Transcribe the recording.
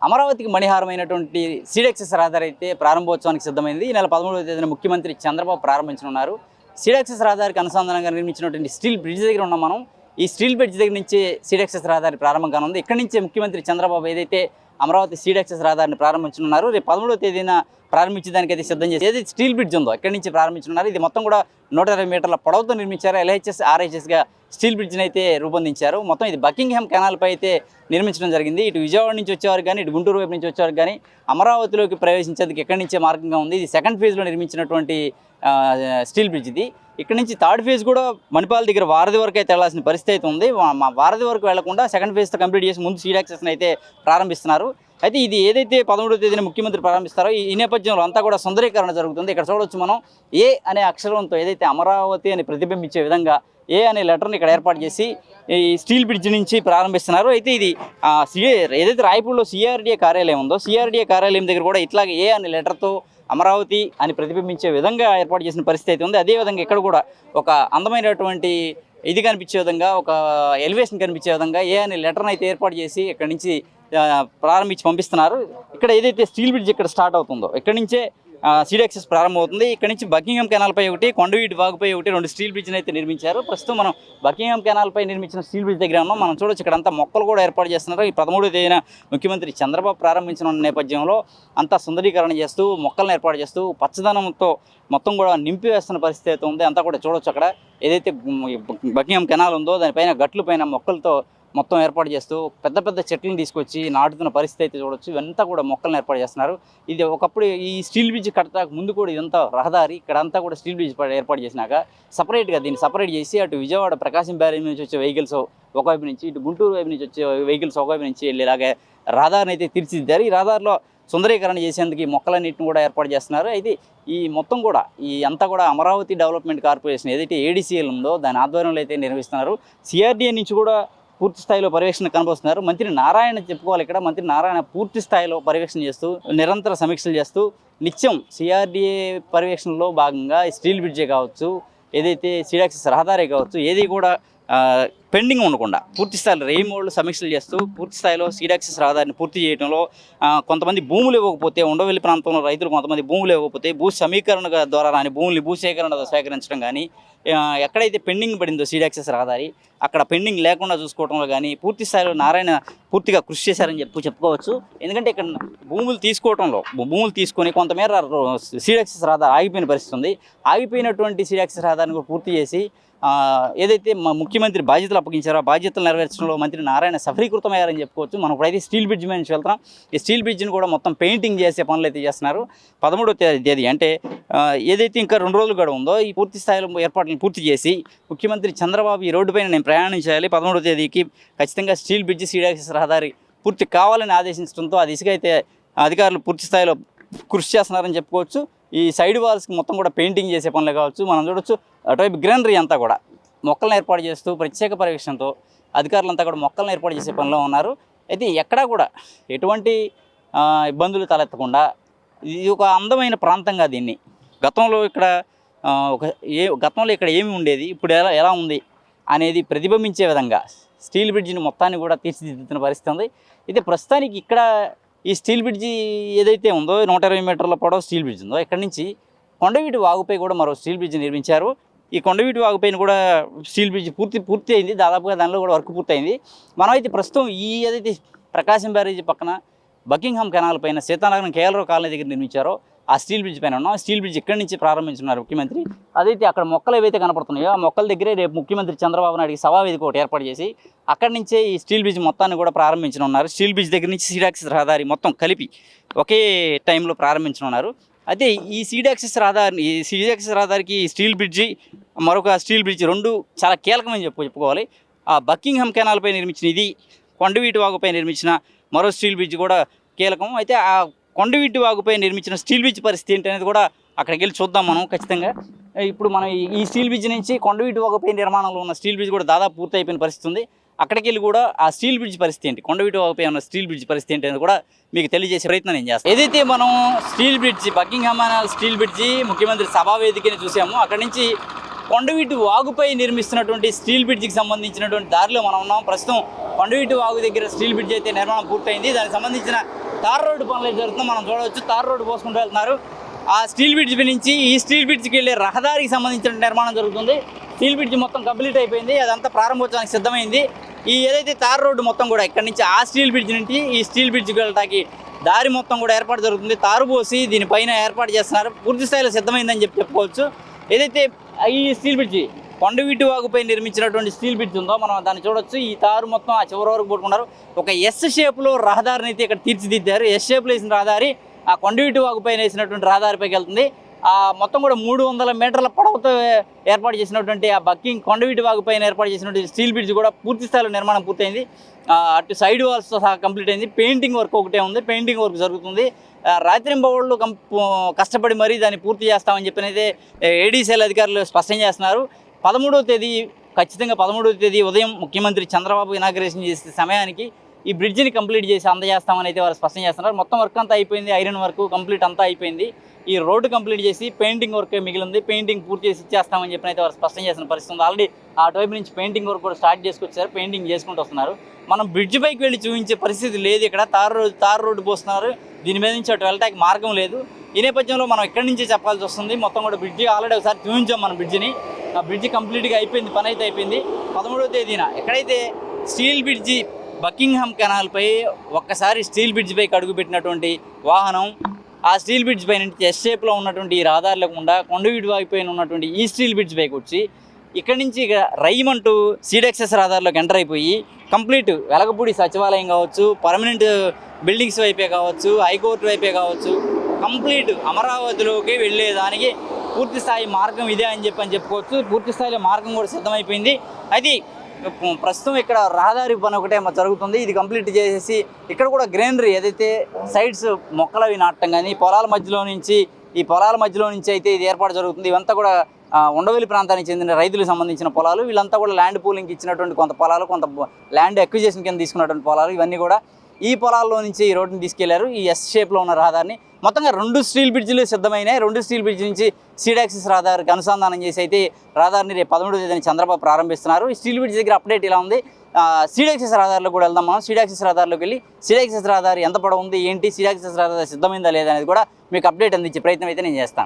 అమరావతికి మణిహారమైనటువంటి సీడెక్సెస్ రహదారి అయితే ప్రారంభోత్సవానికి సిద్ధమైంది. ఈ నెల 13వ తేదీన ముఖ్యమంత్రి చంద్రబాబు ప్రారంభించనున్నారు. సీడెక్సెస్ రహదారికి అనుసంధానంగా నిర్మించినటువంటి స్టీల్ బ్రిడ్జ్ దగ్గర ఉన్నాం మనం. ఈ స్టీల్ బ్రిడ్జ్ దగ్గర నుంచి సీడెక్సెస్ రహదారి ప్రారంభం కానుంది. ఇక్కడి నుంచే ముఖ్యమంత్రి చంద్రబాబు ఏదైతే అమరావతి సీడెక్సెస్ రహదారిని ప్రారంభించనున్నారు, రేపు 13వ తేదీన ప్రారంభించడానికి అయితే సిద్ధం చేసి ఏదైతే స్టీల్ బ్రిడ్జ్ ఉందో ఇక్కడి నుంచి ప్రారంభించనున్నారు. ఇది మొత్తం కూడా 120 మీటర్ల పొడవుతో నిర్మించారు. LHS RHSగా స్టీల్ బ్రిడ్జ్ని అయితే రూపొందించారు. మొత్తం ఇది బకింగ్హామ్ కెనాల్పై అయితే నిర్మించడం జరిగింది. ఇటు విజయవాడ నుంచి వచ్చేవారు కానీ, ఇటు గుంటూరు వైపు నుంచి వచ్చేవారు కానీ అమరావతిలోకి ప్రవేశించేందుకు ఎక్కడి నుంచే మార్గంగా ఉంది. ఇది సెకండ్ ఫేజ్లో నిర్మించినటువంటి స్టీల్ బ్రిడ్జ్ ఇది. ఇక్కడ నుంచి థర్డ్ ఫేజ్ కూడా మణిపాల్ దగ్గర వారధి వరకు అయితే వెళ్లాల్సిన పరిస్థితి అయితే ఉంది. మా వారధి వరకు వెళ్లకుండా సెకండ్ ఫేజ్తో కంప్లీట్ చేసి ముందు సీడెక్సెస్ని అయితే ప్రారంభిస్తున్నారు. అయితే ఇది ఏదైతే 13వ తేదీన ముఖ్యమంత్రి ప్రారంభిస్తారో ఈ నేపథ్యంలో అంతా కూడా సుందరీకరణ జరుగుతుంది. ఇక్కడ చూడవచ్చు మనం ఏ అనే అక్షరంతో ఏదైతే అమరావతి అని ప్రతిబింబించే విధంగా ఏ అనే లెటర్ని ఇక్కడ ఏర్పాటు చేసి ఈ స్టీల్ బ్రిడ్జ్ నుంచి ప్రారంభిస్తున్నారు. అయితే ఇది ఏదైతే రాయపూర్లో CRDA కార్యాలయం ఉందో CRDA కార్యాలయం దగ్గర కూడా ఇట్లాగే ఏ అనే లెటర్తో అమరావతి అని ప్రతిబింబించే విధంగా ఏర్పాటు చేసిన పరిస్థితి అయితే ఉంది. అదేవిధంగా ఇక్కడ కూడా ఒక అందమైనటువంటి ఇది కనిపించే విధంగా, ఒక ఎలివేషన్ కనిపించే విధంగా ఏ అనే లెటర్ని అయితే ఏర్పాటు చేసి ఇక్కడ నుంచి ప్రారంభించి పంపిస్తున్నారు. ఇక్కడ ఏదైతే స్టీల్ బ్రిడ్జ్ ఇక్కడ స్టార్ట్ అవుతుందో ఇక్కడి నుంచే సీడెక్సెస్ ప్రారంభమవుతుంది. ఇక్కడ నుంచి బకింగ్హామ్ కెనాల్పై ఒకటి, కొండవీటి వాగుపై ఒకటి, 2 స్టీల్ బ్రిడ్జ్ని అయితే నిర్మించారు. ప్రస్తుతం మనం బకింగ్హామ్ కెనాల్పై నిర్మించిన స్టీల్ బ్రిడ్జ్ దగ్గర ఉన్నాం. మనం చూడొచ్చు ఇక్కడ అంతా మొక్కలు కూడా ఏర్పాటు చేస్తున్నారు. ఈ 13వ తేదీన ముఖ్యమంత్రి చంద్రబాబు ప్రారంభించిన నేపథ్యంలో అంతా సుందరీకరణ చేస్తూ, మొక్కలను ఏర్పాటు చేస్తూ, పచ్చదనంతో మొత్తం కూడా నింపి వేస్తున్న పరిస్థితి అయితే ఉంది. అంతా కూడా చూడొచ్చు అక్కడ ఏదైతే బకింగ్హామ్ కెనాల్ ఉందో దానిపైన గట్ల పైన మొక్కలతో మొత్తం ఏర్పాటు చేస్తూ పెద్ద పెద్ద చెట్లను తీసుకొచ్చి నాటుతున్న పరిస్థితి అయితే చూడొచ్చు. ఇవంతా కూడా మొక్కలను ఏర్పాటు చేస్తున్నారు. ఇది ఒకప్పుడు ఈ స్టీల్ బ్రిడ్జ్ కట్టడానికి ముందు కూడా ఇదంతా రహదారి, ఇక్కడ అంతా కూడా స్టీల్ బ్రిడ్జ్ ఏర్పాటు చేసినాక సపరేట్గా దీన్ని సపరేట్ చేసి అటు విజయవాడ ప్రకాశం బ్యారేజ్ నుంచి వచ్చే వెహికల్స్ ఒకవైపు నుంచి, ఇటు గుంటూరు వైపు నుంచి వచ్చే వెహికల్స్ ఒకవైపు నుంచి వెళ్ళేలాగా రహదారిని అయితే తీర్చిదిద్దారు. ఈ రహదారిలో సుందరీకరణ చేసేందుకు ఈ మొక్కలన్నింటిని కూడా ఏర్పాటు చేస్తున్నారు. అయితే ఈ మొత్తం కూడా ఈ అంతా కూడా అమరావతి డెవలప్మెంట్ కార్పొరేషన్ ఏదైతే ADCL ఉందో దాని ఆధ్వర్యంలో అయితే నిర్వహిస్తున్నారు. CRDA నుంచి కూడా పూర్తి స్థాయిలో పర్యవేక్షణ కనబరుస్తున్నారు. మంత్రి నారాయణ చెప్పుకోవాలి. ఇక్కడ మంత్రి నారాయణ పూర్తి స్థాయిలో పర్యవేక్షణ చేస్తూ, నిరంతర సమీక్షలు చేస్తూ, నిత్యం CRDA పర్యవేక్షణలో భాగంగా స్టీల్ బ్రిడ్జే కావచ్చు, ఏదైతే సీడెక్సెస్ రహదారి కావచ్చు, ఏది కూడా పెండింగ్ ఉండకుండా పూర్తి స్థాయిలో రెయిన్బోర్డ్లు సమీక్షలు చేస్తూ పూర్తి స్థాయిలో సీడెక్సెస్ రహదారిని పూర్తి చేయడంలో కొంతమంది భూములు ఇవ్వకపోతే, ఉండవల్లి ప్రాంతంలో రైతులు కొంతమంది భూములు ఇవ్వకపోతే భూ సమీకరణ ద్వారా రాని భూముల్ని భూసేకరణ సేకరించడం కానీ, ఎక్కడైతే పెండింగ్ పడిందో సీడెక్సెస్ రహదారి అక్కడ పెండింగ్ లేకుండా చూసుకోవడంలో కానీ పూర్తి స్థాయిలో నారాయణ పూర్తిగా కృషి చేశారని చెప్పుకోవచ్చు. ఎందుకంటే ఇక్కడ భూములు తీసుకోవడంలో భూములు తీసుకొని కొంతమేర సీడెక్సెస్ రహదారి ఆగిపోయిన పరిస్థితి ఉంది. ఆగిపోయినటువంటి సీడెక్సెస్ రహదారిని కూడా పూర్తి చేసి ఏదైతే ముఖ్యమంత్రి బాధ్యతలు అప్పగించారో ఆ బాధ్యతలు నెరవేర్చడంలో మంత్రి నారాయణ సఫలీకృతమయ్యారని చెప్పుకోవచ్చు. మనం ఇప్పుడైతే స్టీల్ బ్రిడ్జ్ మీద నుంచి వెళ్తాం. ఈ స్టీల్ బ్రిడ్జ్ని కూడా మొత్తం పెయింటింగ్ చేసే పనులు అయితే చేస్తున్నారు. 13వ తేదీ అంటే ఏదైతే ఇంకా 2 రోజులు గడువు ఉందో ఈ పూర్తి స్థాయిలో ఏర్పాట్లను పూర్తి చేసి ముఖ్యమంత్రి చంద్రబాబు ఈ రోడ్డుపైన నేను ప్రయాణం చేయాలి, 13వ తేదీకి ఖచ్చితంగా స్టీల్ బ్రిడ్జ్ సీడెక్సెస్ రహదారి పూర్తి కావాలని ఆదేశించడంతో ఆ దిశగా అయితే అధికారులు పూర్తి స్థాయిలో కృషి చేస్తున్నారని చెప్పుకోవచ్చు. ఈ సైడ్ వాల్స్కి మొత్తం కూడా పెయింటింగ్ చేసే పనులు కావచ్చు. మనం చూడొచ్చు అటువైపు గ్రీనరీ అంతా కూడా మొక్కలను ఏర్పాటు చేస్తూ ప్రత్యేక పర్యవేక్షణతో అధికారులంతా కూడా మొక్కలను ఏర్పాటు చేసే పనిలో ఉన్నారు. అయితే ఎక్కడా కూడా ఎటువంటి ఇబ్బందులు తలెత్తకుండా ఇది ఒక అందమైన ప్రాంతంగా దీన్ని గతంలో ఇక్కడ ఏమి ఉండేది, ఇప్పుడు ఎలా ఉంది అనేది ప్రతిబింబించే విధంగా స్టీల్ బ్రిడ్జిని మొత్తాన్ని కూడా తీర్చిదిద్దుతున్న పరిస్థితి ఉంది. అయితే ప్రస్తుతానికి ఇక్కడ ఈ స్టీల్ బ్రిడ్జి ఏదైతే ఉందో 120 మీటర్ల పొడవు స్టీల్ బ్రిడ్జ్ ఉందో ఇక్కడ నుంచి కొండవీటి వాగుపై కూడా మరో స్టీల్ బ్రిడ్జ్ నిర్మించారు. ఈ కొండవీటి వాగుపైన కూడా స్టీల్ బ్రిడ్జ్ పూర్తి అయింది. దాదాపుగా దానిలో కూడా వర్క్ పూర్తయింది. మనమైతే ప్రస్తుతం ఈ ఏదైతే ప్రకాశం బ్యారేజీ పక్కన బకింగ్హామ్ కెనాల్ పైన సీతానగరం KL Rao కాలనీ దగ్గర నిర్మించారో ఆ స్టీల్ బ్రిడ్జ్ పైన ఉన్నాం. స్టీల్ బ్రిడ్జ్ ఇక్కడి నుంచి ప్రారంభించున్నారు ముఖ్యమంత్రి. అదైతే అక్కడ మొక్కలు ఏవైతే కనపడుతున్నాయో ఆ మొక్కల దగ్గరే రేపు ముఖ్యమంత్రి చంద్రబాబు నాయుడికి సభావేదిక ఒకటి ఏర్పాటు చేసి అక్కడి నుంచే ఈ స్టీల్ బ్రిడ్జ్ మొత్తాన్ని కూడా ప్రారంభించనున్నారు. స్టీల్ బ్రిడ్జ్ దగ్గర నుంచి సీడెక్సెస్ రహదారి మొత్తం కలిపి ఒకే టైంలో ప్రారంభించనున్నారు. అయితే ఈ సీడెక్సెస్ రహదారికి స్టీల్ బ్రిడ్జి, మరొక స్టీల్ బ్రిడ్జ్ 2 చాలా కీలకమని చెప్పుకోవాలి. ఆ బకింగ్హామ్ కెనాల్పై నిర్మించిన ఇది, కొండవీటి వాగుపై నిర్మించిన మరో స్టీల్ బ్రిడ్జ్ కూడా కీలకం. అయితే ఆ కొండవీటి వాగుపై నిర్మించిన స్టీల్ బ్రిడ్జ్ పరిస్థితి ఏంటి అనేది కూడా అక్కడికి వెళ్ళి చూద్దాం మనం ఖచ్చితంగా. ఇప్పుడు మనం ఈ స్టీల్ బ్రిడ్జ్ నుంచి కొండవీటి వాగుపై నిర్మాణంలో ఉన్న స్టీల్ బ్రిడ్జ్ కూడా దాదాపు పూర్తి అయిపోయిన పరిస్థితి ఉంది. అక్కడికి వెళ్ళి కూడా ఆ స్టీల్ బ్రిడ్జ్ పరిస్థితి ఏంటి, కొండవీటి వాగుపై ఉన్న స్టీల్ బ్రిడ్జ్ పరిస్థితి ఏంటి అనేది కూడా మీకు తెలియజేసే ప్రయత్నం నేను చేస్తాను. ఏదైతే మనం steel bridge Buckingham steel bridge ముఖ్యమంత్రి సభావేదికని చూసాము, అక్కడి నుంచి కొండవీటి వాగుపై నిర్మిస్తున్నటువంటి స్టీల్ బ్రిడ్జికి సంబంధించినటువంటి దారిలో మనం ఉన్నాం. ప్రస్తుతం కొండవీటి వాగు దగ్గర స్టీల్ బ్రిడ్జ్ అయితే నిర్మాణం పూర్తయింది. దానికి సంబంధించిన తార్ రోడ్డు పనులు అయితే జరుగుతుంది. మనం చూడవచ్చు తార్ రోడ్డు పోసుకుంటూ వెళ్తున్నారు. ఆ స్టీల్ బ్రిడ్జ్ నుంచి ఈ స్టీల్ బ్రిడ్జ్కి వెళ్ళే రహదారికి సంబంధించిన నిర్మాణం జరుగుతుంది. స్టీల్ బ్రిడ్జ్ మొత్తం కంప్లీట్ అయిపోయింది, అదంతా ప్రారంభోత్సవానికి సిద్ధమైంది. ఈ ఏదైతే తార్ రోడ్డు మొత్తం కూడా ఇక్కడ నుంచి ఆ స్టీల్ బ్రిడ్జ్ నుంచి ఈ స్టీల్ బ్రిడ్జ్కి వెళ్ళటానికి దారి మొత్తం కూడా ఏర్పాటు జరుగుతుంది. తారు పోసి దీనిపైన ఏర్పాటు చేస్తున్నారు. పూర్తి స్థాయిలో సిద్ధమైందని చెప్పుకోవచ్చు. ఏదైతే ఈ స్టీల్ బ్రిడ్జి కొండవీటి వాగుపై నిర్మించినటువంటి స్టీల్ బ్రిడ్జ్ ఉందో మనం దాన్ని చూడొచ్చు. ఈ తారు మొత్తం ఆ చివరి వరకు పట్టుకున్నారు. ఒక ఎస్ షేప్లో రహదారిని అయితే ఇక్కడ తీర్చిదిద్దారు. ఎస్ షేప్లో వేసిన రహదారి ఆ కొండవీటి వాగుపై వేసినటువంటి రహదారిపైకి వెళ్తుంది. ఆ మొత్తం కూడా 300 మీటర్ల పొడవుతో ఏర్పాటు చేసినటువంటి ఆ బక్కింగ్ కొండవీటి వాగుపైన ఏర్పాటు చేసినటువంటి స్టీల్ బ్రిడ్జ్ కూడా పూర్తి స్థాయిలో నిర్మాణం పూర్తయింది. అటు సైడ్ వాల్స్తో సహా కంప్లీట్ అయింది. పెయింటింగ్ వర్క్ ఒకటే ఉంది, పెయింటింగ్ వర్క్ జరుగుతుంది. రాత్రింబవళ్ళు కష్టపడి మరీ దాన్ని పూర్తి చేస్తామని చెప్పినైతే ఏడీసీఎల్ అధికారులు స్పష్టం చేస్తున్నారు. 13వ తేదీ ఖచ్చితంగా 13వ తేదీ ఉదయం ముఖ్యమంత్రి చంద్రబాబు ఇనాగ్రేషన్ చేసే సమయానికి ఈ బ్రిడ్జిని కంప్లీట్ చేసి అందజేస్తామని అయితే వారు స్పష్టం చేస్తున్నారు. మొత్తం వర్క్ అంతా అయిపోయింది, ఐరన్ వర్క్ కంప్లీట్ అంతా అయిపోయింది. ఈ రోడ్డు కంప్లీట్ చేసి పెయింటింగ్ వర్క్ మిగిలింది, పెయింటింగ్ పూర్తి చేసి ఇచ్చేస్తామని చెప్పిన అయితే వారు స్పష్టం చేసిన పరిస్థితి ఉంది. ఆల్రెడీ అటువైపు నుంచి పెయింటింగ్ వర్క్ కూడా స్టార్ట్ చేసుకొచ్చారు, పెయింటింగ్ చేసుకుంటూ వస్తున్నారు. మనం బ్రిడ్జ్ పైకి వెళ్ళి చూపించే పరిస్థితి లేదు. ఇక్కడ తార్ రోడ్డు పోస్తున్నారు, దీని మీద నుంచి అటు వెళ్ళటానికి మార్గం లేదు. ఈ నేపథ్యంలో మనం ఇక్కడి నుంచే చెప్పాల్సి వస్తుంది. మొత్తం కూడా బ్రిడ్జి ఆల్రెడీ ఒకసారి చూపించాం మనం బ్రిడ్జిని. ఆ బ్రిడ్జి కంప్లీట్గా అయిపోయింది, పని అయితే అయిపోయింది. 13వ తేదీన ఎక్కడైతే స్టీల్ బ్రిడ్జి బకింగ్హామ్ కెనాల్పై ఒక్కసారి స్టీల్ బ్రిడ్జ్ పైకి అడుగుపెట్టినటువంటి వాహనం ఆ స్టీల్ బ్రిడ్జ్ పై నుంచి ఎస్ షేప్లో ఉన్నటువంటి ఈ రహదారి లేకుండా కొండవీటి వాగిపైన ఉన్నటువంటి ఈ స్టీల్ బ్రిడ్జ్ పైకి వచ్చి ఇక్కడి నుంచి ఇక రైమంటూ సీడెక్సెస్ రహదారిలోకి ఎంటర్ అయిపోయి కంప్లీట్ వెలగపూడి సచివాలయం కావచ్చు, పర్మనెంట్ బిల్డింగ్స్ వైపే కావచ్చు, హైకోర్టు వైపే కావచ్చు, కంప్లీట్ అమరావతిలోకి వెళ్ళేదానికి పూర్తి స్థాయి మార్గం ఇదే అని చెప్పుకోవచ్చు. పూర్తి స్థాయిలో మార్గం కూడా సిద్ధమైపోయింది. అయితే ప్రస్తుతం ఇక్కడ రహదారి పని ఒకటే జరుగుతుంది. ఇది కంప్లీట్ చేసేసి ఇక్కడ కూడా గ్రీనరీ ఏదైతే సైడ్స్ మొక్కలు అవి నాటడం కానీ ఈ పొలాల మధ్యలో నుంచి అయితే ఇది ఏర్పాటు జరుగుతుంది. ఇవంతా కూడా ఉండవల్లి ప్రాంతానికి చెందిన రైతులకు సంబంధించిన పొలాలు. వీళ్ళంతా కూడా ల్యాండ్ పూలింగ్కి ఇచ్చినటువంటి కొంత పొలాలు, కొంత ల్యాండ్ అక్విజిషన్ కింద తీసుకున్నటువంటి పొలాలు. ఇవన్నీ కూడా ఈ పొలాల్లో నుంచి ఈ రోడ్డుని తీసుకెళ్లారు. ఈ ఎస్ షేప్లో ఉన్న రహదారిని మొత్తంగా 2 స్టీల్ బ్రిడ్జ్లు సిద్ధమైనాయి. 2 స్టీల్ బ్రిడ్జ్ నుంచి సీడాక్సిస్ రహదారికి అనుసంధానం చేసి అయితే రహదారిని రేపు 13వ తేదీన చంద్రబాబు ప్రారంభిస్తున్నారు. ఈ స్టీల్ బ్రిడ్జ్ దగ్గర అప్డేట్ ఇలా ఉంది. సీడాక్సిస్ రహదారిలో కూడా వెళ్దాం మనం. సీడాక్సిస్ రహదారిలోకి వెళ్ళి సీడాక్సిస్ రహదారి ఎంత పొడవు ఉంది, ఏంటి, సీడాక్సిస్ రహదారి సిద్ధమైందా లేదా అనేది కూడా మీకు అప్డేట్ అందించే ప్రయత్నం అయితే నేను చేస్తాను.